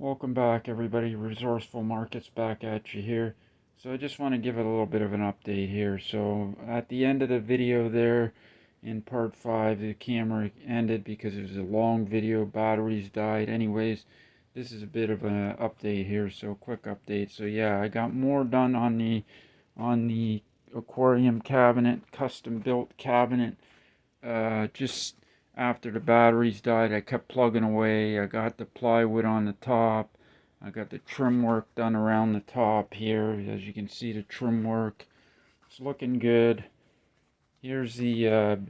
Welcome back, everybody. Resourceful Markets back at you here. So I just want to give it a little bit of an update here. So at the end of the video there, in part 5, the camera ended because it was a long video. Batteries died. Anyways, this is a bit of an update here. So quick update. So yeah, I got more done on the aquarium cabinet, custom built cabinet. Just after the batteries died, I kept plugging away. I got the plywood on the top. I got the trim work done around the top here. As you can see, the trim work, it's looking good. Here's the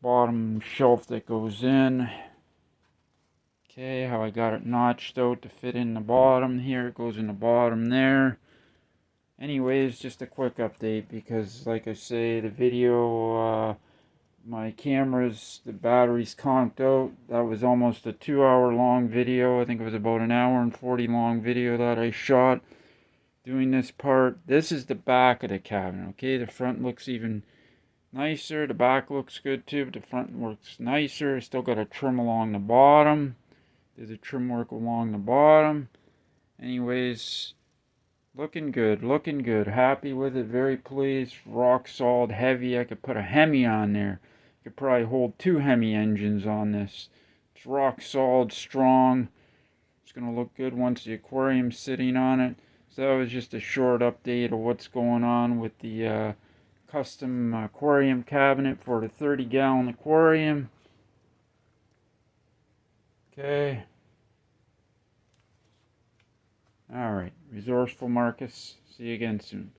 bottom shelf that goes in. Okay, how I got it notched out to fit in the bottom here. It goes in the bottom there. Anyways, just a quick update because, like I say, the video, my the battery's conked out. That was almost a 2 hour long video. I think it was about an hour and 40 long video that I shot doing this part. This is the back of the cabinet, okay? The front looks even nicer. The back looks good too, but the front looks nicer. Still got a trim along the bottom. There's a trim work along the bottom. Anyways, looking good, looking good. Happy with it, very pleased. Rock solid, heavy. I could put a Hemi on there. Could probably hold 2 Hemi engines on this. It's rock solid, strong. It's going to look good once the aquarium's sitting on it. So that was just a short update of what's going on with the custom aquarium cabinet for the 30-gallon aquarium. Okay. Alright, resourceful Marcus. See you again soon.